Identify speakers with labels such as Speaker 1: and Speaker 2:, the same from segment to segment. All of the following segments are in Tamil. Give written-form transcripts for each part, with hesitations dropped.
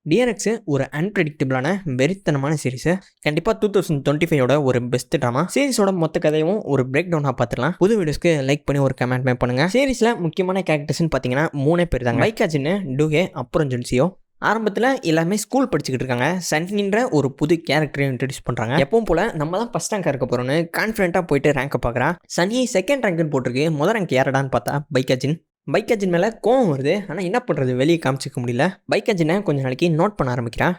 Speaker 1: டிஆர்எக்ஸ் ஒரு அன்பிரடிக்டபிளான வெறித்தனமான சீரிஸ். கண்டிப்பாக 2025 ஒரு பெஸ்ட் ட்ராமா. சீரிஸோட மொத்த கதையும் ஒரு பிரேக் டவுனாக பார்த்துக்கலாம். புது வீடியோஸ்க்கு லைக் பண்ணி ஒரு கமெண்ட் பண்ணுங்க. சீரிஸில் முக்கியமான கேரக்டர்ஸ்னு பார்த்தீங்கன்னா 3 பேர் தாங்க. மைக்காஜின்னு, டூஹே, அப்புறம் ஜுன்சியோ. ஆரம்பத்தில் எல்லாமே ஸ்கூல் படிச்சுக்கிட்டு இருக்காங்க. சன்னின்ற ஒரு புது கேரக்டரையும் இன்ட்ரடியூஸ் பண்ணுறாங்க. எப்பவும் போல நம்ம தான் ஃபஸ்ட் ரேங்காக இருக்க போகிறோன்னு கான்ஃபிடென்ட்டாக போயிட்டு ரேங்கை பார்க்குறான். சன்னி செகண்ட் ரேங்க்னு போட்டிருக்கு. முதல் ரேங்க் யாரடான்னு பார்த்தா பைக்காஜின் மேலே கோவம் வருது. ஆனால் என்ன பண்ணுறது, வெளியே காமிச்சிக்க முடியல. பைக்காஜினை கொஞ்சம் நாளைக்கு நோட் பண்ண ஆரம்பிக்கிறான்.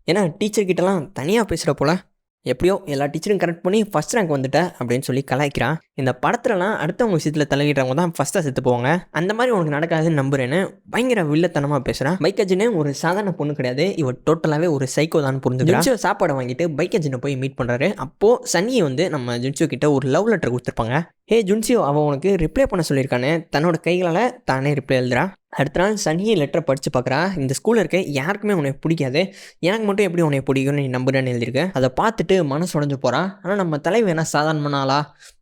Speaker 1: ஏன்னா டீச்சர்கிட்டலாம் தனியாக பேசுகிற போல். எப்படியோ எல்லா டீச்சரும் கரெக்ட் பண்ணி ஃபஸ்ட் ரேங்க் வந்துட்டேன் அப்படின்னு சொல்லி கலாய்க்கிறான். இந்த படத்துலலாம் அடுத்தவங்க விஷயத்தில் தலையிடுறவங்க தான் ஃபஸ்ட்டாக செத்து போவாங்க. அந்த மாதிரி உனக்கு நடக்காதுன்னு நம்புறேன்னு பயங்கர வில்லத்தனமாக பேசுகிறான். பைக்காஜினே ஒரு சாதாரண பொண்ணு கிடையாது, இவ டோட்டலாகவே ஒரு சைக்கோ தான் புரிஞ்சுக்கிறான். ஜுன்சியோ சாப்பாடை வாங்கிட்டு பைக்காஜினை போய் மீட் பண்ணுறாரு. அப்போது சன்னியை வந்து நம்ம ஜுன்சியோ கிட்ட ஒரு லவ் லெட்டர் கொடுத்துருப்பாங்க. ஹே ஜுன்சியோ, அவன் உனக்கு ரிப்ளை பண்ண சொல்லியிருக்கானே, தன்னோட கைகளால் தானே ரிப்ளை எழுதுறான். அடுத்த நாள் சன்னியை லெட்டரை படித்து பார்க்குறா. இந்த ஸ்கூலில் இருக்க யாருக்குமே உனக்கு பிடிக்காது, எனக்கு மட்டும் எப்படி உனக்கு பிடிக்கும்னு நீ நம்புறேன்னு எழுதியிருக்க. அதை பார்த்துட்டு மனசு உடஞ்சு போகிறான். ஆனால் நம்ம தலைவர் என்ன சாதாரணமான ஆளா?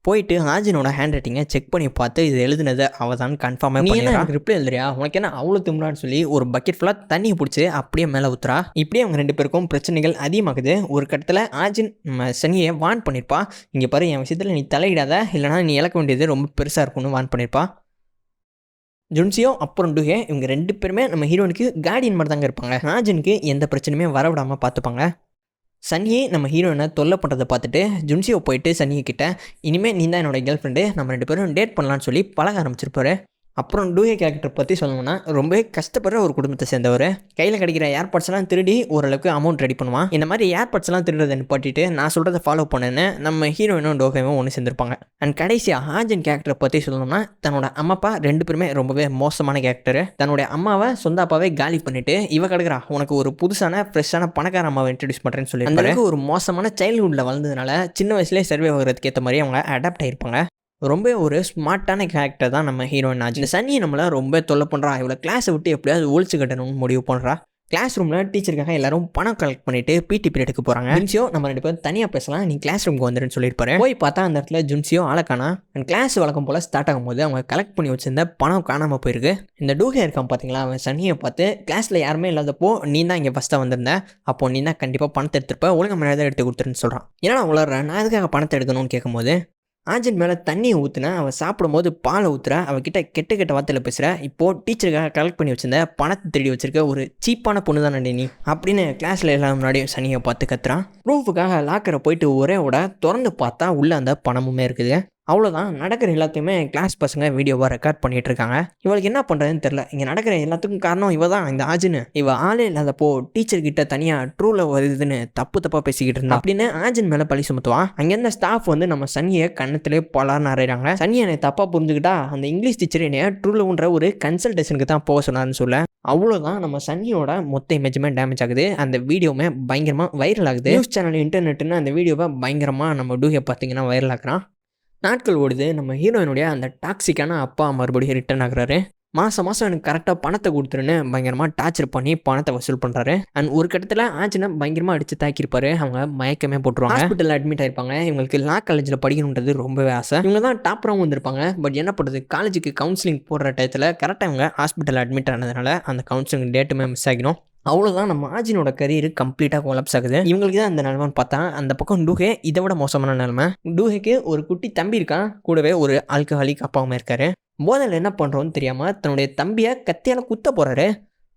Speaker 1: போயிட்டு ஆஜினோட ஹேண்ட் ரைட்டிங்கை செக் பண்ணி பார்த்து இது எழுதுனது அவள் தான் கன்ஃபார்மாக நீ என்ன ரிப்ளை எழுதுறியா, உனக்கு என்ன அவ்வளோ திமுறான்னு சொல்லி ஒரு பக்கெட் ஃபுல்லாக தண்ணியை பிடிச்சி அப்படியே மேலே ஊத்துறா. இப்படியே அவங்க 2 பேருக்கும் பிரச்சனைகள் அதிகமாகுது. ஒரு கட்டத்தில் ஆஜின் நம்ம சன்னியை வான் பண்ணியிருப்பா. இங்கே பாரு, என் விஷயத்தில் நீ தலையிடாத, இல்லைனா நீ இழக்க வேண்டியது ரொம்ப பெருசாக இருக்கும்னு வான் பண்ணியிருப்பா. ஜுன்சியோ அப்புறம் டூஹே இவங்க 2 பேருமே நம்ம ஹீரோனுக்கு கார்டியன் மாதிரி தாங்க இருப்பாங்க. ஆஜினுக்கு எந்த பிரச்சனையுமே வரவிடாமல் பார்த்துப்பாங்க. சன்னியை நம்ம ஹீரோயினை தொல்லை பண்ணுறதை பார்த்துட்டு ஜுன்சியோ போயிட்டு சன்னியை கிட்ட, இனிமேல் நீ தான் என்னோட கேர்ள் ஃப்ரெண்டு, நம்ம 2 பேரும் டேட் பண்ணலான்னு சொல்லி பழக ஆரம்பிச்சிருப்பாரு. அப்புறம் டூஹே கேரக்டர் பற்றி சொல்லணும்னா ரொம்பவே கஷ்டப்படுற ஒரு குடும்பத்தை சேர்ந்தவர். கையில் கிடைக்கிற ஏர்பாட்ஸ்லாம் திருடி ஓரளவுக்கு அமௌண்ட் ரெடி பண்ணுவான். இந்த மாதிரி ஏர்பாட்ஸ்லாம் திருடுறதை நிப்பாட்டிட்டு நான் சொல்கிறத ஃபாலோ பண்ணேன்னு நம்ம ஹீரோயினும் டோஹேவும் ஒன்று சேர்ந்துருப்பாங்க. அண்ட் கடைசியாக ஆஜின் கேரக்டரை பற்றி சொல்லணும்னா தன்னோட அம்மா அப்பா 2 பேருமே ரொம்பவே மோசமான கேரக்டர். தன்னுடைய அம்மாவை சொந்த அப்பாவே காலி பண்ணிட்டு இவ கிடக்குறா, உனக்கு ஒரு புதுசான ஃப்ரெஷ்ஷான பணக்கார அம்மாவை இன்ட்ரடியூஸ் பண்ணுறேன்னு சொல்லி அந்த ஒரு மோசமான சைல்ட்ஹுட்டில் வளர்ந்ததுனால சின்ன வயசுலேயே சர்வே ஆகிறதுக்கு ஏற்ற மாதிரி அவங்க அடாப்ட் ஆகிருப்பாங்க. ரொம்ப ஒரு ஸ்மார்ட்டான கேரக்டர் தான் நம்ம ஹீரோயின் ஆஜி. இந்த சன்னியை நம்மளை ரொம்ப தொல்லை பண்ணுறா. இவ்வளோ கிளாஸை விட்டு எப்படியாவது ஒழிச்சு கட்டணும்னு முடிவு பண்ணுறா. கிளாஸ் ரூமில் டீச்சருக்காக எல்லாரும் பணம் கலெக்ட் பண்ணிட்டு பிடி பீரியடுக்கு போகிறாங்க. ஜுன்சியோ நம்ம 2 பேரும் தனியாக பேசலாம், நீ கிளாஸ் ரூமுக்கு வந்துருன்னு சொல்லியிருப்பாரு. போய் பார்த்தா அந்த இடத்துல ஜுன்சியோ ஆளக்கானா. அண்ட் கிளாஸ் வழக்கம் போல் ஸ்டார்ட் ஆகும்போது அவங்க கலெக்ட் பண்ணி வச்சிருந்த பணம் காணாமல் போயிருக்கு. இந்த டூஹே இருக்கான் பார்த்தீங்களா, அவன் சன்னியை பார்த்து, கிளாஸில் யாருமே இல்லாதப்போ நீ தான் இங்கே ஃபஸ்ட்டாக வந்திருந்த, அப்போ நீ தான் கண்டிப்பாக பணத்தை எடுத்துருப்ப, ஒழுங்கு மரியாதை எடுத்து கொடுத்துருன்னு சொல்கிறான். ஏன்னா உளர்ற, நான் எதுக்காக பணத்தை எடுக்கணும்னு கேட்கும்போது ஆஜின் மேலே தண்ணியை ஊற்றுன, அவள் சாப்பிடும்போது பாலை ஊற்றுற, அவகிட்ட கெட்ட வார்த்தையில் பேசுகிற, இப்போது டீச்சருக்காக கலெக்ட் பண்ணி வச்சிருந்த பணத்தை திருடி வச்சிருக்க ஒரு சீப்பான பொண்ணு தான் நீ அப்படின்னு கிளாஸில் எல்லாம் முன்னாடியும் சனியை பார்த்து கத்துறான். ப்ரூஃபுக்காக லாக்கரை போயிட்டு ஒரே திறந்து பார்த்தா உள்ளே அந்த பணமுமே இருக்குது. அவ்வளோதான், நடக்கிற எல்லாத்தையுமே கிளாஸ் பசங்க வீடியோவாக ரெக்கார்ட் பண்ணிட்டு இருக்காங்க. இவளுக்கு என்ன பண்ணுறதுன்னு தெரில. இங்கே நடக்கிற எல்லாத்துக்கும் காரணம் இவ தான், இந்த ஆஜின்னு. இவ ஆளே இல்லாதப்போ டீச்சர்கிட்ட தனியாக ட்ரூவில் வருதுன்னு தப்பாக பேசிக்கிட்டு இருந்தா அப்படின்னு ஆஜின் மேலே பழி சுமத்துவான். அங்கேருந்த ஸ்டாஃப் வந்து நம்ம சன்னியை கண்ணத்திலே பலார்னு அறையிறாங்க. சன்னியை என்னை தப்பாக புரிஞ்சுக்கிட்டா அந்த இங்கிலீஷ் டீச்சர் என்னைய ட்ரூலவுன்ற ஒரு கன்சல்டேஷனுக்கு தான் போக சொன்னார்னு சொல்ல, அவ்வளோதான் நம்ம சன்னியோட மொத்த இமேஜுமே டேமேஜ் ஆகுது. அந்த வீடியோவுமே பயங்கரமாக வைரல் ஆகுது. நியூஸ் சேனல் இன்டர்நெட்டுன்னு அந்த வீடியோவை பயங்கரமாக நம்ம டூஹே பார்த்தீங்கன்னா வைரல் ஆக்குறான். நாட்கள் ஓடுது. நம்ம ஹீரோயினுடைய அந்த டாக்ஸிக்கான அப்பா மறுபடியும் ரிட்டர்ன் ஆகுறாரு. மாதம் எனக்கு கரெக்டாக பணத்தை கொடுத்துருன்னு பயங்கரமாக டார்ச்சர் பண்ணி பணத்தை வசூல் பண்ணுறாரு. அண்ட் ஒரு கட்டத்தில் ஆஜினை பயங்கரமாக அடித்து தாக்கியிருப்பாரு. அவங்க மயக்கமே போட்டுருவாங்க. ஹாஸ்பிட்டலில் அட்மிட் ஆயிருப்பாங்க. இவங்களுக்கு லா காலேஜில் படிக்கணுன்றது ரொம்பவே ஆசை. இவங்க தான் டாப்பராகவும் வந்திருப்பாங்க. பட் என்ன பண்ணுறது, காலேஜுக்கு கவுன்சிலிங் போடுற டயத்தில் கரெக்டாக இவங்க ஹாஸ்பிட்டலில் அட்மிட் ஆனதுனால அந்த கவுன்சிலிங் டேட்டுமே மிஸ் ஆகிடும். அவ்வளோதான், நம்ம ஆஜினோட கரியர் கம்ப்ளீட்டாக கொலாப்ஸ் ஆகுது. இவங்களுக்கு தான் அந்த நிலமைன்னு பார்த்தா அந்த பக்கம் டூஹே இதை விட மோசமான நிலமை. டூஹேக்கு ஒரு குட்டி தம்பி இருக்கான், கூடவே ஒரு ஆல்கஹாலிக் அப்பாவும் இருக்காரு. போதையில் என்ன பண்ணுறோன்னு தெரியாமல் தன்னுடைய தம்பியை கத்தியால் குத்த போகிறாரு.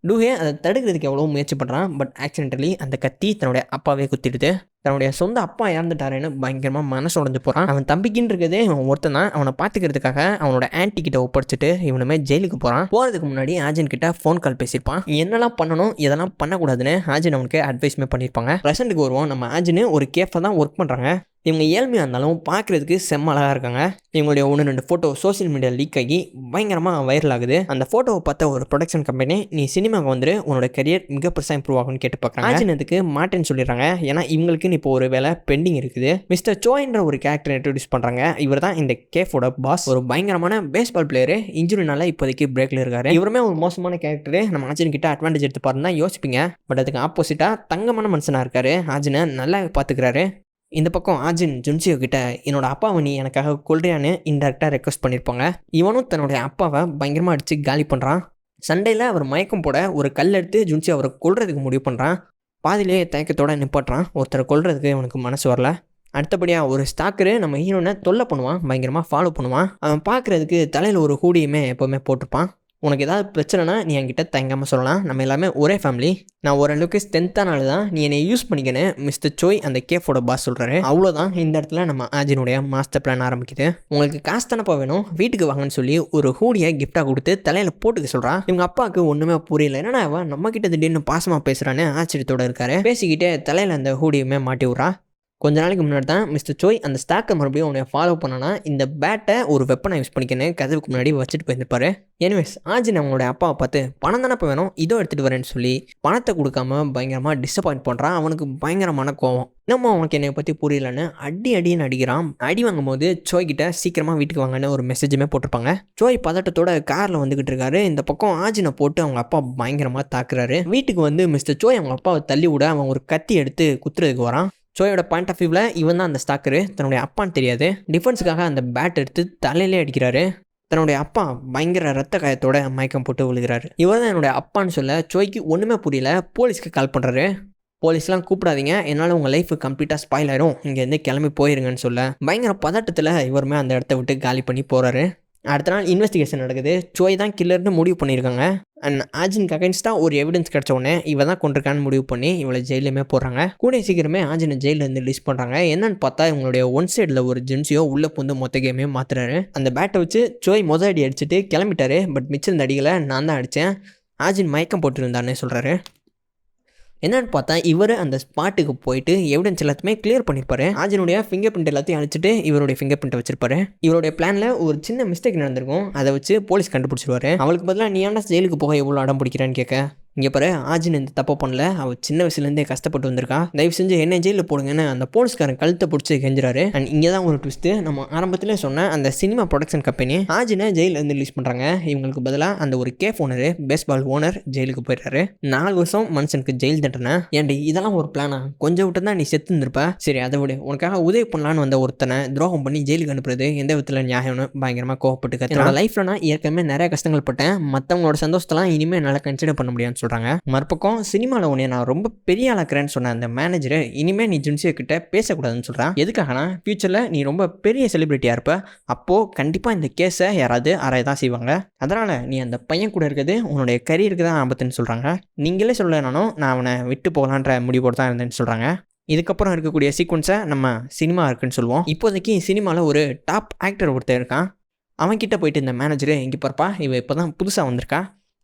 Speaker 1: டூஹே அதை தடுக்கிறதுக்கு எவ்வளோ முயற்சி பண்ணுறான். பட் ஆக்சிடென்டலி அந்த கத்தி தன்னுடைய அப்பாவே குத்திடுது. தன்னுடைய சொந்த அப்பா இறந்துட்டாருன்னு பயங்கரமாக மனசு உடஞ்சு போகிறான். அவன் தம்பிக்கின்னு இருக்கிறதே அவன் ஒருத்தன் தான். அவனை பார்த்துக்கிறதுக்காக அவனோட ஆன்டி கிட்ட ஒப்படைச்சிட்டு இவனுமே ஜெயிலுக்கு போகிறான். போகிறதுக்கு முன்னாடி ஆஜின் கிட்ட ஃபோன் கால் பேசியிருப்பான். என்னெல்லாம் பண்ணணும் இதெல்லாம் பண்ணக்கூடாதுன்னு ஆஜின் அவனுக்கு அட்வைஸ்மே பண்ணியிருப்பாங்க. ப்ரெசென்ட்டுக்கு வருவோம். நம்ம ஆஜின் ஒரு கேஃபில் தான் ஒர்க் பண்ணுறாங்க. இவங்க ஏழ்மையாக இருந்தாலும் பார்க்குறதுக்கு செம்ம அழகாக இருக்காங்க. இவங்களுடைய 1-2 ஃபோட்டோ சோசியல் மீடியா லீக் ஆகி பயங்கரமாக வைரல் ஆகுது. அந்த ஃபோட்டோவை பார்த்த ஒரு ப்ரொடக்ஷன் கம்பெனி, நீ சினிமாவுக்கு வந்துட்டு உன்னோட கரியர் மிக பெருசாக இம்ப்ரூவ் ஆகும்னு கேட்டு பார்க்குறாங்க. ஆஜினத்துக்கு மாட்டேன்னு சொல்லிடுறாங்க. ஏன்னா இவங்களுக்கு இப்போ ஒரு வேலை பெண்டிங் இருக்குது. மிஸ்டர் சோன்ற ஒரு கேரக்டர் இன்ட்ரோடியூஸ் பண்ணுறாங்க. இவர் தான் இந்த கேஃபோட பாஸ். ஒரு பயங்கரமான பேஸ்பால் பிளேயரு. இன்ஜுரினால இப்போதைக்கு பிரேக்கில் இருக்காரு. இவருமே ஒரு மோசமான கேரக்டரு. நம்ம ஆஜின் கிட்ட அட்வான்டேஜ் எடுத்து பாருன்னா யோசிப்பீங்க. பட் அதுக்கு ஆப்போசிட்டாக தங்கமான மனுஷனாக இருக்காரு. ஆஜினை நல்லா பார்த்துக்கிறாரு. இந்த பக்கம் ஆஜின் ஜுன்சியோ கிட்ட என்னோட அப்பாவை நீ எனக்காக கொள்றியான்னு இன்டெரக்டாக ரெக்வஸ்ட் பண்ணியிருப்பாங்க. இவனும் தன்னுடைய அப்பாவை பயங்கரமாக அடித்து காலி பண்ணுறான். சண்டையில் அவர் மயக்கம் போட ஒரு கல் எடுத்து ஜுன்சியோ அவரை கொல்றதுக்கு முடிவு பண்ணுறான். பாதிலேயே தயக்கத்தோடு நிப்பாட்டுறான். ஒருத்தரை கொல்றதுக்கு அவனுக்கு மனசு வரல. அடுத்தபடியாக ஒரு ஸ்டாக்கரு நம்ம ஹீரோனை தொல்லை பண்ணுவான், பயங்கரமாக ஃபாலோ பண்ணுவான். அவன் பார்க்குறதுக்கு தலையில் ஒரு ஹூடியுமே எப்போவுமே போட்டிருப்பான். உனக்கு ஏதாவது பிரச்சனைனா நீ என்கிட்ட தயங்காமல் சொல்லலாம், நம்ம எல்லாமே ஒரே ஃபேமிலி, நான் ஓரளவுக்கு ஸ்ட்ரென்த்தானால தான் நீ என்னை யூஸ் பண்ணிக்கன்னு மிஸ்டர் சோய் அந்த கேஃபோட பாஸ் சொல்கிறாரு. அவ்வளோதான், இந்த இடத்துல நம்ம ஆஜினுடைய மாஸ்டர் பிளான் ஆரம்பிக்குது. உங்களுக்கு காசு தானப்பா வேணும், வீட்டுக்கு வாங்கன்னு சொல்லி ஒரு ஹூடியை கிஃப்டாக கொடுத்து தலையில் போட்டுக்க சொல்கிறான். இவங்க அப்பாவுக்கு ஒன்றுமே புரியல, என்னன்னா அவன் நம்மக்கிட்ட திடீர்னு பாசமாக பேசுகிறான்னு ஆச்சரியத்தோடு இருக்காரு. பேசிக்கிட்டே தலையில் அந்த ஹூடியுமே மாட்டி விட்றா. கொஞ்ச நாளைக்கு முன்னாடி தான் மிஸ்டர் சோய் அந்த ஸ்டாக்கை மறுபடியும் அவனை ஃபாலோ பண்ணனா இந்த பேட்டை ஒரு வெப்பனை யூஸ் பண்ணிக்கணும் கதவுக்கு முன்னாடி வச்சுட்டு போயிருப்பாரு. எனிவேஸ் ஆஜின் அவங்களோட அப்பாவை பார்த்து பணம் தானே இப்போ வேணும், இதோ எடுத்துகிட்டு வரேன்னு சொல்லி பணத்தை கொடுக்காம பயங்கரமாக டிசப்பாயிண்ட் பண்ணுறான். அவனுக்கு பயங்கரமான கோவம். நம்ம அவனுக்கு என்னை பற்றி புரியலன்னு அடின்னு அடிக்கிறான். அடி வாங்கும் போது சோய் கிட்ட சீக்கிரமாக வீட்டுக்கு வாங்கன்னு ஒரு மெசேஜுமே போட்டிருப்பாங்க. சோய் பதட்டத்தோட காரில் வந்துக்கிட்டு இருக்காரு. இந்த பக்கம் ஆஜினை போட்டு அவங்க அப்பா பயங்கரமாக தாக்குறாரு. வீட்டுக்கு வந்து மிஸ்டர் சோய் அவங்க அப்பாவை தள்ளி விட அவன் ஒரு கத்தி எடுத்து குத்துறதுக்கு வரான். சோயோட பாயிண்ட் ஆஃப் வியூவில் இவன் தான் அந்த ஸ்டாக்கரு, தன்னுடைய அப்பான்னு தெரியாது. டிஃபென்ஸுக்காக அந்த பேட் எடுத்து தலையிலே அடிக்கிறாரு. தன்னுடைய அப்பா பயங்கர ரத்த காயத்தோட மயக்கம் போட்டு விழுகிறாரு. இவர் தான் என்னுடைய அப்பான்னு சொல்ல சோய்க்கு ஒன்றுமே புரியல. போலீஸ்க்கு கால் பண்ணுறாரு. போலீஸ்லாம் கூப்பிடாதீங்க, என்னால் உங்கள் லைஃப் கம்ப்ளீட்டாக ஸ்பாயில் ஆயிரும், இங்கேருந்து கிளம்பி போயிருங்கன்னு சொல்ல பயங்கர பதட்டத்தில் இவருமே அந்த இடத்த விட்டு காலி பண்ணி போகிறாரு. அடுத்த நாள் இன்வெஸ்டிகேஷன் நடக்குது. சோய் தான் கில்லர்னு முடிவு பண்ணியிருக்காங்க. அண்ட் ஆஜினுக்கு அகைன்ஸ்டாக ஒரு எவிடன்ஸ் கிடச்ச உடனே இவன் தான் கொண்டிருக்கான்னு முடிவு பண்ணி இவளை ஜெயிலுமே போடுறாங்க. கூட சீக்கிரமே ஆஜினை ஜெயிலேருந்து ரிலீஸ் பண்ணுறாங்க. என்னன்னு பார்த்தா இவங்களுடைய ஒன் சைடில் ஒரு ஜென்சியோ உள்ளே புந்து மொத்த கேமே மாற்றுறாரு. அந்த பேட்டை வச்சு சோய் அடி அடிச்சுட்டு கிளம்பிட்டாரு. பட் மிச்சம் இந்த அடிகளை நான் தான் அடித்தேன், ஆஜின் மயக்கம் போட்டுருந்தாருன்னு சொல்கிறாரு. என்னன்னு பார்த்தா இவர் அந்த ஸ்பாட்டுக்கு போயிட்டு எவிடன்ஸ் எல்லாத்தையுமே கிளியர் பண்ணியிருப்பாரு. ஆஜினுடைய ஃபிங்கர் பிரிண்ட் எல்லாத்தையும் அழிச்சிட்டு இவருடைய ஃபிங்கர் பிரிண்ட்டை வச்சிருப்பாரு. இவருடைய பிளானில் ஒரு சின்ன மிஸ்டேக் நடந்திருக்கும், அதை வச்சு போலீஸ் கண்டுபிடிச்சிருவாரு. அவளுக்கு பதிலாக நீ ஏன்டா ஜெயிலுக்கு போக எவ்வளோ அடம் பிடிக்கிறான்னு கேட்க, இங்கே பாரு ஆஜின் இந்த தப்பை பண்ணல, அவள் சின்ன வயசுலேருந்தே கஷ்டப்பட்டு வந்திருக்கா, தயவு செஞ்சு என்ன ஜெயிலில் போடுங்கன்னு அந்த போலீஸ்காரன் கழுத்தை பிடிச்சி கெஞ்சுறாரு. அண்ட் இங்கே தான் ஒரு ட்விஸ்ட்டு. நம்ம ஆரம்பத்திலே சொன்ன அந்த சினிமா ப்ரொடக்ஷன் கம்பெனி ஆஜினை ஜெயிலேருந்து ரிலீஸ் பண்ணுறாங்க. இவங்களுக்கு பதிலாக அந்த ஒரு கேஃப் ஓனர், பேஸ்பால் ஓனர் ஜெயிலுக்கு போயிடுறாரு. 4 வருஷம் மனுஷனுக்கு ஜெயில் தண்டனை. ஏன்டி இதெல்லாம் ஒரு பிளானா, கொஞ்சம் விட்டு தான் நீ செத்து இருந்திருப்ப, சரி அதை விட உனக்காக உதவி பண்ணலான்னு வந்த ஒருத்தனை துரோகம் பண்ணி ஜெயிலுக்கு அனுப்புறது எந்த விதத்தில் நியாயம்னு பயங்கரமாக கோவப்பட்டு என்னோட லைஃப்பில் நான் ஏற்கனவே நிறைய கஷ்டங்கள் பட்டேன், மற்றவங்களோட சந்தோஷத்தெல்லாம் இனிமேல் என்னால் கன்சிடர் பண்ண முடியாதுன்னு சொல்கிறாங்க. மறுபக்கம் சினிமாவில் உன்னை நான் ரொம்ப பெரிய ஆளாக்குறேன்னு சொன்ன அந்த மேனேஜர் இனிமேல் நீ ஜுன்சியோ கிட்ட பேசக்கூடாதுன்னு சொல்கிறான். எதுக்காகனா ஃபியூச்சரில் நீ ரொம்ப பெரிய செலிபிரிட்டியாக இருப்ப, அப்போது கண்டிப்பாக இந்த கேஸை யாராவது ஆராய தான் செய்வாங்க, அதனால் நீ அந்த பையன் கூட இருக்கிறது உன்னுடைய கரியருக்கு தான் ஆபத்துன்னு சொல்கிறாங்க. நீங்களே சொல்லனாலும் நான் அவனை விட்டு போகலான்ற முடிவோடு தான் இருந்தேன்னு சொல்கிறாங்க. இதுக்கப்புறம் இருக்கக்கூடிய சீக்வன்ஸை நம்ம சினிமா இருக்குன்னு சொல்லுவோம். இப்போதைக்கு சினிமாவில் ஒரு டாப் ஆக்டர் ஒருத்தர் இருக்கான். அவன்கிட்ட போயிட்டு இந்த மேனேஜரு, இங்கே பார்ப்பா இவ இப்போ தான் புதுசாக வந்திருக்கா,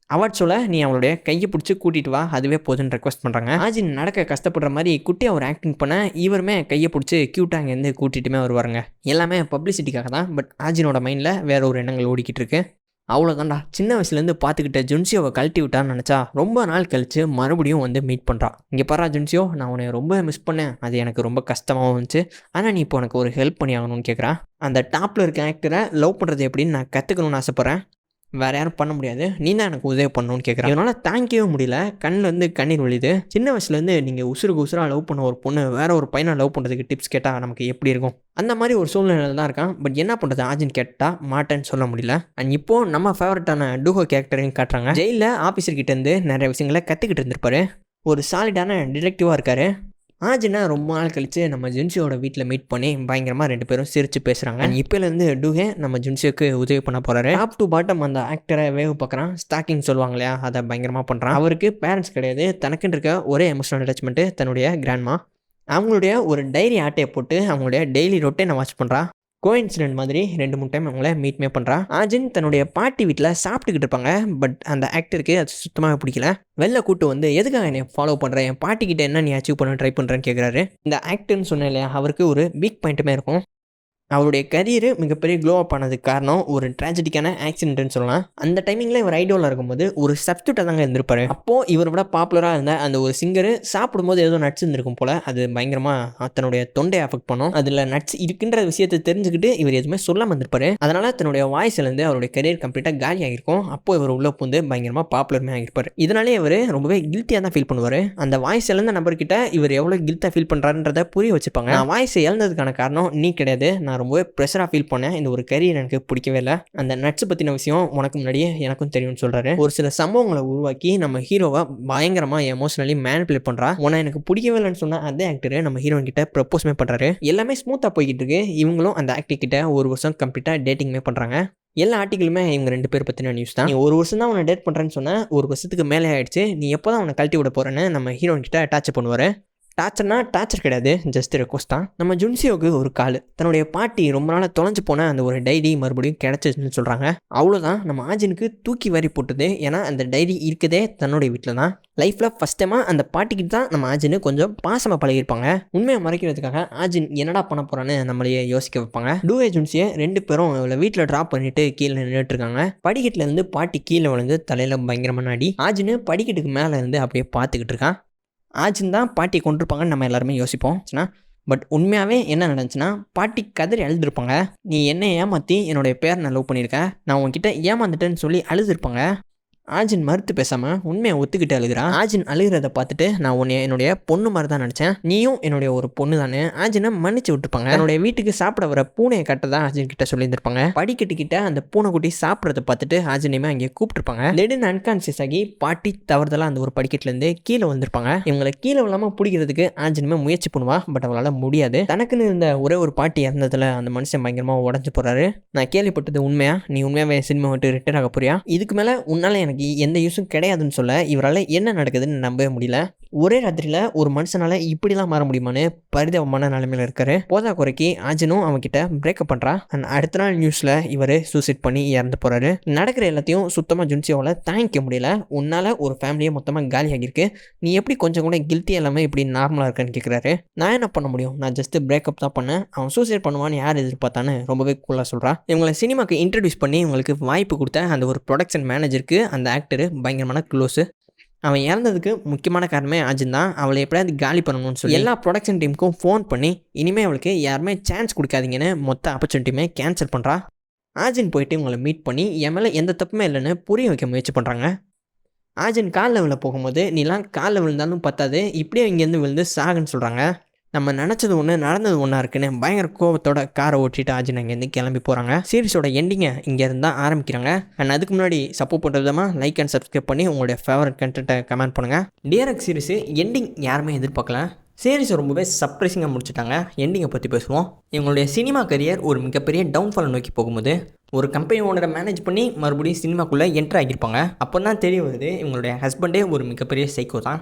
Speaker 1: அவார்ட் சொல்ல நீ அவளுடைய கையை பிடிச்சி கூட்டிகிட்டு வா, அதுவே போதுன்னு ரெக்வஸ்ட் பண்ணுறாங்க. ஆஜின் நடக்க கஷ்டப்படுற மாதிரி குட்டியாக ஒரு ஆக்டிங் பண்ண இவருமே கையை பிடிச்சி க்யூட்டாக அங்கேருந்து கூட்டிகிட்டுமே வருவாருங்க. எல்லாமே பப்ளிசிட்டிக்காக தான். பட் ஆஜினோட மைண்டில் வேற ஒரு எண்ணங்கள் ஓடிக்கிட்டு இருக்கு. அவ்வளோதான்டா, சின்ன வயசுலேருந்து பார்த்துக்கிட்ட ஜுன்சியோவை கழட்டி விட்டான்னு நினச்சா ரொம்ப நாள் கழித்து மறுபடியும் வந்து மீட் பண்ணுறான். இங்கே பாரா ஜுன்சியோ, நான் உன்னை ரொம்ப மிஸ் பண்ணேன், அது எனக்கு ரொம்ப கஷ்டமாகவும் இருந்துச்சு, ஆனால் நீ இப்போ எனக்கு ஒரு ஹெல்ப் பண்ணி ஆகணும்னு கேட்குறான். அந்த டாப்பில் இருக்க ஆக்டரை லவ் பண்ணுறது எப்படின்னு நான் கற்றுக்கணும்னு ஆசைப்பட்றேன், வேறு யாரும் பண்ண முடியாது, நீ தான் எனக்கு உதவி பண்ணணும்னு கேட்குறேன். இதனால் தாங்கிக்கவே முடியல, கண்ணிலேருந்து கண்ணீர் வழியுது. சின்ன வயசுலேருந்து நீங்கள் உசுருக்கு உசுராக லவ் பண்ண ஒரு பொண்ணு வேற ஒரு பையனை லவ் பண்ணுறதுக்கு டிப்ஸ் கேட்டால் நமக்கு எப்படி இருக்கும், அந்த மாதிரி ஒரு சூழ்நிலையில் தான் இருக்கான். பட் என்ன பண்ணுறது, ஆஜின் கேட்டால் மாட்டேன்னு சொல்ல முடியல. அண்ட் இப்போது நம்ம ஃபேவரட்டான டூஹோ கேரக்டரையும் காட்டுறாங்க. ஜெயிலில் ஆஃபீஸர்கிட்டேருந்து நிறைய விஷயங்களை கற்றுக்கிட்டு இருந்திருப்பாரு. ஒரு சாலிடான டிடெக்டிவாக இருக்கார். ஆஜினா ரொம்ப நாள் கழித்து நம்ம ஜுன்சியோட வீட்டில் மீட் பண்ணி பயங்கரமாக 2 பேரும் சிரித்து பேசுகிறாங்க. இப்போலேருந்து டூஹே நம்ம ஜுன்சியோக்கு உதவி பண்ண போகிறாரு. டாப் டு பாட்டம் அந்த ஆக்டரை வேவு பார்க்குறான். ஸ்டாக்கிங் சொல்லுவாங்க இல்லையா, அதை பயங்கரமாக பண்ணுறான். அவருக்கு பேரண்ட்ஸ் கிடையாது, தனக்குன்னு இருக்க ஒரே எமோஷனல் அட்டாச்மெண்ட்டு தன்னுடைய கிராண்ட்மா. அவங்களுடைய ஒரு டைரி ஆட்டையை போட்டு அவங்களுடைய டெய்லி ரொட்டீனை வாட்ச் பண்ணுறான். கோஇன்சிடென்ட் மாதிரி 2-3 டைம் அவங்கள மீட்மே பண்ணுறான். ஆஜின் தன்னுடைய பாட்டி வீட்டில் சாப்பிட்டுக்கிட்டு இருப்பாங்க. பட் அந்த ஆக்டருக்கு அது சுத்தமாக பிடிக்கல. வெளில கூட்டு வந்து எதுக்காக என்னை ஃபாலோ பண்ணுறேன், என் பாட்டிக்கிட்ட என்ன நீ அச்சீவ் பண்ண ட்ரை பண்ணுறேன்னு கேட்குறாரு. இந்த ஆக்டர்னு சொன்னேன் இல்லையா, அவருக்கு ஒரு வீக் பாயிண்ட்டுமே இருக்கும். அவருடைய கரியர் மிகப்பெரிய க்ளோ அப் ஆனதுக்கு காரணம் ஒரு ட்ராஜடிக்கான ஆக்சிடென்ட்னு சொல்லலாம். அந்த டைமிங்கில் இவர் ஐடியாவில் இருக்கும்போது ஒரு சப்ஸ்டியூட்டாக தாங்க இருந்திருப்பாரு. அப்போது இவரை விட பாப்புலராக இருந்த அந்த ஒரு சிங்கர் சாப்பிடும்போது ஏதோ நட்ஸ் இருந்திருக்கும் போல், அது பயங்கரமாக தன்னுடைய தொண்டையை அஃபெக்ட் பண்ணும். அதில் நட்ஸ் இருக்குன்ற விஷயத்தை தெரிஞ்சுக்கிட்டு இவர் எதுவுமே சொல்லாமல் இருந்திருப்பாரு. அதனால் தன்னுடைய வாய்ஸ்லேருந்து அவருடைய கரியர் கம்ப்ளீட்டாக காலி ஆகிருக்கும். அப்போ இவர் உள்ள பூந்து பயங்கரமாக பாப்புலருமே ஆகிருப்பார். இதனாலே இவர் ரொம்பவே கில்ட்டியாக தான் ஃபீல் பண்ணுவார். அந்த வாய்ஸ் இழந்த நபர்கிட்ட இவர் எவ்வளோ கில்ட்டாக ஃபீல் பண்ணுறாருன்றதை புரிய வச்சுப்பாங்க. நான் வாய்ஸ் இழந்ததுக்கான காரணம் நீ கிடையாது, நான் நான் ரொம்பவே ப்ரெஷராக ஃபீல் பண்ணேன். இந்த ஒரு கரியர் எனக்கு பிடிக்கவே இல்லை. அந்த நட்ஸ் பற்றின விஷயம் உனக்கு முன்னாடியே எனக்கும் தெரியும்னு சொல்கிறாரு. ஒரு சில சம்பவங்களை உருவாக்கி நம்ம ஹீரோவை பயங்கரமாக எமோஷனலி மேனிபுலேட் பண்ணுறா. உன்னை எனக்கு பிடிக்கவே இல்லைன்னு சொன்ன அதே ஆக்டர் நம்ம ஹீரோயின் கிட்ட ப்ரப்போஸ்மே பண்ணுறாரு. எல்லாமே ஸ்மூத்தாக போய்கிட்டு இருக்கு. இவங்களும் அந்த ஆக்டர் கிட்ட ஒரு வருஷம் கம்ப்ளீட்டாக டேட்டிங்மே பண்ணுறாங்க. எல்லா ஆர்டிகளுமே இவங்க 2 பேர் பற்றின நியூஸ் தான். நீ ஒரு வருஷம் தான் அவனை டேட் பண்ணுறேன்னு சொன்னால் ஒரு வருஷத்துக்கு மேலே ஆயிடுச்சு, நீ எப்போ தான் அவனை கழட்டி விட போகிறேன்னு நம்ம ஹீரோயின் கிட்ட அட்டாச் பண்ணுவார். டார்ச்சர்னா டார்ச்சர் கிடையாது, ஜஸ்ட் ரெக்வஸ்ட் தான். நம்ம ஜுன்சியோவுக்கு ஒரு கால், தன்னுடைய பாட்டி ரொம்ப நாளாக தொலைஞ்சு போன அந்த ஒரு டைரி மறுபடியும் கிடச்சிச்சுன்னு சொல்கிறாங்க. அவ்வளோதான், நம்ம ஆஜினுக்கு தூக்கி வாரி போட்டுது. ஏன்னா அந்த டைரி இருக்கதே தன்னுடைய வீட்டில் தான். லைஃப்பில் ஃபஸ்ட் டைமாக அந்த பாட்டிக்கிட்ட தான் நம்ம ஆஜினு கொஞ்சம் பாசமாக பழகிருப்பாங்க. உண்மையை மறைக்கிறதுக்காக ஆஜின் என்னடா பண்ண போகிறான்னு நம்மளையே யோசிக்க வைப்பாங்க. டூவே ஜுன்சியை 2 பேரும் இவளை வீட்டில் ட்ராப் பண்ணிட்டு கீழே நின்றுட்டு இருக்காங்க. படிக்கட்டுலேருந்து பாட்டி கீழே விழுந்து தலையில் பயங்கரமாக நாடி ஆஜினு படிக்கட்டுக்கு மேலே இருந்து அப்படியே பார்த்துக்கிட்டு இருக்கான். ஆஜின் தான் பாட்டியை கொண்டிருப்பாங்கன்னு நம்ம எல்லாருமே யோசிப்போம். பட் உண்மையாகவே என்ன நடந்துச்சுன்னா, பாட்டி கதறி அழுதுருப்பாங்க. நீ என்னை ஏமாற்றி என்னுடைய பேரை நான் லவ் பண்ணியிருக்கேன், நான் உன்கிட்ட ஏமாந்துட்டேன்னு சொல்லி அழுதுருப்பாங்க. ஆஜின் மறுத்து பேசாமல் உண்மையை ஒத்துக்கிட்டு அழுகிறான். ஆஜின் அழுகிறத பார்த்துட்டு நான் உன்னை என்னுடைய பொண்ணு மாதிரி தான் நினச்சேன், நீயும் என்னுடைய ஒரு பொண்ணு தானே, ஆஜினை மன்னிச்சு விட்டுருப்பாங்க. என்னுடைய வீட்டுக்கு சாப்பிட வர பூனையை கட்டதான் ஆஜின் கிட்ட சொல்லியிருந்திருப்பாங்க. படிக்கட்டுக்கிட்ட அந்த பூனைக்குட்டி சாப்பிட்றத பார்த்துட்டு ஆஜினையுமே அங்கே கூப்பிட்டுருப்பாங்க. திடீர்னு அன்கான்சியஸ் ஆகி பாட்டி தவறுதலாக அந்த ஒரு படிக்கட்டுலேருந்து கீழே வந்திருப்பாங்க. இவங்களை கீழே விழாமல் பிடிக்கிறதுக்கு ஆஜினுமே முயற்சி பண்ணுவா. பட் அவளால் முடியாது. தனக்குன்னு இருந்த ஒரே ஒரு பாட்டி இறந்ததில் அந்த மனுஷன் பயங்கரமாக உடஞ்சி போகிறாரு. நான் கேள்விப்பட்டது உண்மையா? நீ உண்மையாகவே சினிமா விட்டு ரிட்டர் ஆக போறியா? இதுக்கு மேலே உன்னால் எனக்கு எந்த யூஸும் கிடையாதுன்னு சொல்ல இவரால் என்ன நடக்குதுன்னு நம்பவே முடியல. ஒரே ராத்திரியில் ஒரு மனுஷனால் இப்படிலாம் மாற முடியுமான்னு பரிதாபமான நிலைமையில் இருக்காரு. போதா குறைக்கு ஆஜினும் அவன்கிட்ட பிரேக்கப் பண்ணுறான். அண்ட் அடுத்த நாள் நியூஸில் இவர் சூசைட் பண்ணி இறந்து போகிறாரு. நடக்கிற எல்லாத்தையும் சுத்தமாக ஜுன்சியோவில் தாங்கிக்க முடியல. உன்னால் ஒரு ஃபேமிலியை மொத்தமாக காலியாகிருக்கு, நீ எப்படி கொஞ்சம் கூட கில்ட்டி எல்லாமே இப்படி நார்மலாக இருக்கான்னு கேட்குறாரு. நான் என்ன பண்ண முடியும், நான் ஜஸ்ட்டு பிரேக்கப் தான் பண்ணேன், அவன் சூசைட் பண்ணுவான்னு யார் எதிர்பார்த்தான்னு ரொம்பவே கூலாக சொல்கிறான். இவங்களை சினிமாக்கு இன்ட்ரடியூஸ் பண்ணி இவங்களுக்கு வாய்ப்பு கொடுத்த அந்த ஒரு ப்ரொடக்ஷன் மேனேஜருக்கு அந்த ஆக்டர் பயங்கரமான க்ளோஸு. அவன் இறந்ததுக்கு முக்கியமான காரணமே ஆஜின் தான். அவளை எப்படியாவது காலி பண்ணணும்னு சொல்லி எல்லா ப்ரொடக்ஷன் டீமுக்கும் ஃபோன் பண்ணி இனிமேல் அவளுக்கு யாருமே சான்ஸ் கொடுக்காதீங்கன்னு மொத்த ஆப்பர்ச்சுனிட்டியுமே கேன்சல் பண்ணுறா. ஆஜின் போயிட்டு இவங்களை மீட் பண்ணி என் மேலே எந்த தப்புமே இல்லைன்னு புரிய வைக்க முயற்சி பண்ணுறாங்க. ஆஜின் காலில் விழ போகும்போது நீலாம் காலில் விழுந்தாலும் பத்தாது, இப்படியே இங்கேருந்து விழுந்து சாகுன்னு சொல்கிறாங்க. நம்ம நினச்சது ஒன்று நடந்தது ஒன்றா இருக்குன்னு பயங்கர கோபத்தோட காரை ஓட்டிட்டு ஆஜின் அங்கேருந்து கிளம்பி போகிறாங்க. சீரிஸோட எண்டிங்கை இங்கேருந்து தான் ஆரம்பிக்கிறாங்க. அண்ட் அதுக்கு முன்னாடி சப்போர்ட் பண்ணுற விதமாக லைக் அண்ட் சப்ஸ்கிரைப் பண்ணி உங்களுடைய ஃபேவரட் கண்டென்ட்டை கமெண்ட் பண்ணுங்கள். டிஆர்எக்ஸ் சீரிஸு எண்டிங் யாருமே எதிர்பார்க்கல. சீரிஸை ரொம்பவே சர்ப்ரைசிங்காக முடிச்சுட்டாங்க. எண்டிங்கை பற்றி பேசுவோம். இவங்களுடைய சினிமா கரியர் ஒரு மிகப்பெரிய டவுன்ஃபாலை நோக்கி போகும்போது ஒரு கம்பெனி ஓனரை மேனேஜ் பண்ணி மறுபடியும் சினிமாக்குள்ளே என்ட்ரு ஆகியிருப்பாங்க. அப்போ தான் தெரிய வருது இவங்களுடைய ஹஸ்பண்டே ஒரு மிகப்பெரிய சைக்கோ தான்.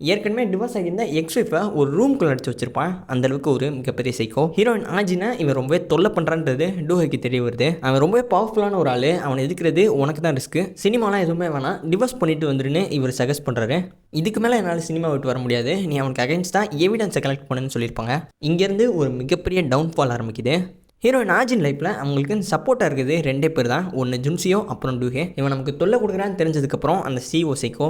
Speaker 1: ஏற்கனவே டிவோர்ஸ் ஆகியிருந்த எக்ஸ் ஒய்ஃபை ஒரு ரூம்குள்ளே அடிச்சு வச்சிருப்பான். அந்தளவுக்கு ஒரு மிகப்பெரிய சைக்கோ. ஹீரோயின் ஆஜினை இவன் ரொம்பவே தொல்லை பண்ணுறான்றது டூஹைக்கு தெரிய வருது. அவன் ரொம்பவே பவர்ஃபுல்லான ஒரு ஆள், அவனை எதுக்கிறது உனக்கு தான் ரிஸ்க்கு, சினிமாலாம் எதுவுமே வேணாம், டிவோர்ஸ் பண்ணிட்டு வந்துருன்னு இவர் சஜஸ்ட் பண்ணுறாரு. இதுக்கு மேலே என்னால் சினிமா விட்டு வர முடியாது, நீ அவனுக்கு அகைன்ஸ்டாக எவிடன்ஸை கலெக்ட் பண்ணுன்னு சொல்லியிருப்பாங்க. இங்கேருந்து ஒரு மிகப்பெரிய டவுன்ஃபால் ஆரம்பிக்குது. ஹீரோயின் ஆஜின் லைஃப்பில் அவங்களுக்கு சப்போர்ட்டாக இருக்குது 2 பேர் தான், ஒன்று ஜுன்சியோ அப்புறம் டூஹே. இவன் நமக்கு தொல்லை கொடுக்குறான்னு தெரிஞ்சதுக்கப்புறம் அந்த சிஓ சைக்கோ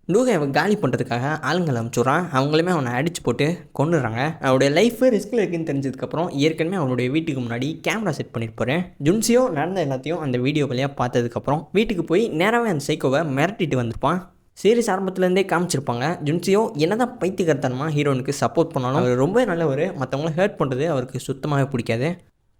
Speaker 1: டூஹே அவன் காலி பண்ணுறதுக்காக ஆளுங்களை அனுப்பிச்சுட்றான். அவங்களுமே அவனை அடித்து போட்டு கொண்டுடுறாங்க. அவனுடைய லைஃபு ரிஸ்கில் இருக்குன்னு தெரிஞ்சதுக்கப்புறம் ஏற்கனவே அவனுடைய வீட்டுக்கு முன்னாடி கேமரா செட் பண்ணியிருப்பாரு. ஜுன்சியோ நடந்த எல்லாத்தையும் அந்த வீடியோ வழியாக பார்த்ததுக்கப்புறம் வீட்டுக்கு போய் நேராகவே அந்த சைக்கோவை மிரட்டிட்டு வந்திருப்பான். சீரிஸ் ஆரம்பத்துலேருந்தே காமிச்சிருப்பாங்க. ஜுன்சியோ என்னதான் பைத்தியக்காரத்தனமாக ஹீரோனுக்கு சப்போர்ட் பண்ணாலும் அவர் ரொம்ப நல்லவர், மற்றவங்கள ஹர்ட் பண்ணுறது அவருக்கு சுத்தமாகவே பிடிக்காது.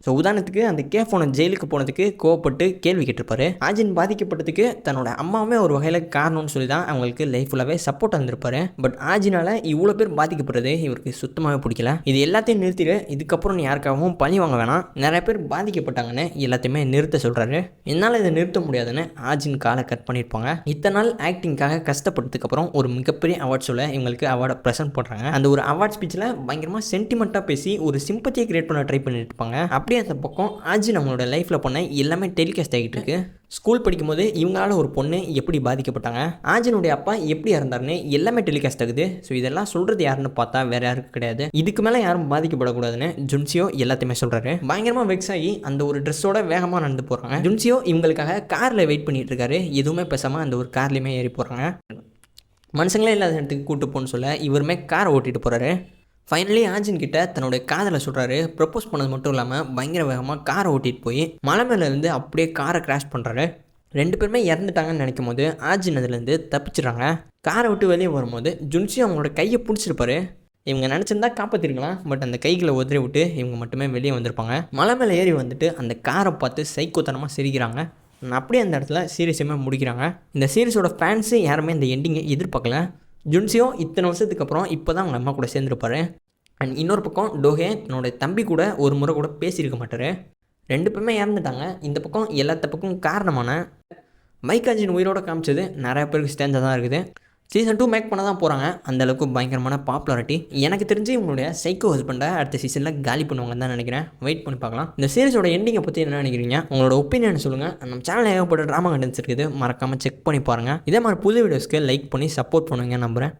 Speaker 1: ஸோ உதாரணத்துக்கு அந்த கேஃபோனை ஜெயிலுக்கு போனதுக்கு கோவப்பட்டு கேள்வி கேட்டிருப்பாரு. ஆஜின் பாதிக்கப்பட்டதுக்கு தன்னோட அம்மாவுமே ஒரு வகையில் காரணம்னு சொல்லி தான் அவங்களுக்கு லைஃப் ஃபுல்லாகவே சப்போர்ட் வந்திருப்பாரு. பட் ஆஜினால் இவ்வளோ பேர் பாதிக்கப்படுறது இவருக்கு சுத்தமாகவே பிடிக்கல. இது எல்லாத்தையும் நிறுத்திட்டு இதுக்கப்புறம் நீ யாருக்காகவும் பழி வாங்க வேணாம், நிறைய பேர் பாதிக்கப்பட்டாங்கன்னு எல்லாத்தையுமே நிறுத்த சொல்கிறாரு. என்னால் இதை நிறுத்த முடியாதுன்னு ஆஜின் காலை கட் பண்ணியிருப்பாங்க. இத்தனை நாள் ஆக்டிங்காக கஷ்டப்பட்டதுக்கப்புறம் ஒரு மிகப்பெரிய அவார்ட் சொல்ல இவங்களுக்கு அவார்டை ப்ரெசென்ட் பண்ணுறாங்க. அந்த ஒரு அவார்ட் ஸ்பீச்சில் பயங்கரமாக சென்டிமெண்ட்டாக பேசி ஒரு சிம்பத்தியை கிரியேட் பண்ண ட்ரை பண்ணிட்டு இருப்பாங்க. அப்படியே அந்த பக்கம் ஆஜின் நம்மளோட லைஃப்பில் பண்ண எல்லாமே டெலிகாஸ்ட் ஆகிட்டு இருக்கு. ஸ்கூல் படிக்கும்போது இவங்களால ஒரு பொண்ணு எப்படி பாதிக்கப்பட்டாங்க, ஆஜினுடைய அப்பா எப்படி இறந்தாருன்னு எல்லாமே டெலிகாஸ்ட் ஆகுது. ஸோ இதெல்லாம் சொல்கிறது யாருன்னு பார்த்தா வேறு யாருக்கும் கிடையாது. இதுக்கு மேலே யாரும் பாதிக்கப்படக்கூடாதுன்னு ஜுன்சியோ எல்லாத்தையுமே சொல்கிறாரு. பயங்கரமாக வெக்ஸ் ஆகி அந்த ஒரு ட்ரெஸ்ஸோட வேகமாக நடந்து போகிறாங்க. ஜுன்சியோ இவங்களுக்காக காரில் வெயிட் பண்ணிட்டு இருக்காரு. எதுவுமே பேசாமல் அந்த ஒரு கார்லேயுமே ஏறி போகிறாங்க. மனுஷங்களே இல்லாத இடத்துக்கு கூப்பிட்டு போன்னு சொல்ல இவருமே காரை ஓட்டிகிட்டு போகிறாரு. ஃபைனலி ஆஜின் கிட்ட தன்னுடைய காதலை சொல்கிறாரு. ப்ரப்போஸ் பண்ணது மட்டும் இல்லாமல் பயங்கர வேகமாக காரை ஓட்டிகிட்டு போய் மலை மேலேருந்து அப்படியே காரை கிராஷ் பண்ணுறாரு. 2 பேருமே இறந்துட்டாங்கன்னு நினைக்கும் போது ஆஜின் அதுலேருந்து தப்பிச்சிடுறாங்க. காரை விட்டு வெளியே வரும்போது ஜுன்சியோ அவங்களோட கையை பிடிச்சிருப்பாரு. இவங்க நினச்சிருந்தா காப்பாற்றிருக்கலாம், பட் அந்த கைகளை உதறி விட்டு இவங்க மட்டுமே வெளியே வந்திருப்பாங்க. மலை மேலே ஏறி வந்துட்டு அந்த காரை பார்த்து சைக்கோத்தனமாக சிரிக்கிறாங்க. அப்படியே அந்த இடத்துல சீரியஸுமே முடிக்கிறாங்க. இந்த சீரிஸோட ஃபேன்ஸு யாருமே இந்த எண்டிங்கை எதிர்பார்க்கல. ஜுன்சியோ இத்தனை வருஷத்துக்கு அப்புறம் இப்போ தான் அவங்க அம்மா கூட சேர்ந்துருப்பாரு. அண்ட் இன்னொரு பக்கம் டோஹே தன்னோட தம்பி கூட ஒரு முறை கூட பேசியிருக்க மாட்டார். 2 பேருமே இறந்துட்டாங்க. இந்த பக்கம் எல்லாத்த பக்கம் காரணமான மைக்காஜின் உயிரோட காமிச்சது நிறைய பேருக்கு ஸ்டேஞ்சாக தான் இருக்குது. சீசன் 2 மேக் பண்ண தான் போகிறாங்க. அந்தளவுக்கு பயங்கரமான பாப்புலாரிட்டி. எனக்கு தெரிஞ்சு இவங்களுடைய சைக்கோ ஹஸ்பண்டை அடுத்த சீசனில் காலி பண்ணுவாங்கன்னு தான் நினைக்கிறேன். வெயிட் பண்ணி பார்க்கலாம். இந்த சீரிஸோட எண்டிங்கை பற்றி என்ன நினைக்கிறீங்க? உங்களோட ஒப்பீனியன் சொல்லுங்கள். நம்ம சேனலில் ஏகப்பட்ட ட்ராமா கண்டென்ட்ஸ் இருக்குது, மறக்காமல் செக் பண்ணி பாருங்கள். இதே மாதிரி புது வீடியோஸ்க்கு லைக் பண்ணி சப்போர்ட் பண்ணுவீங்க நம்புகிறேன்.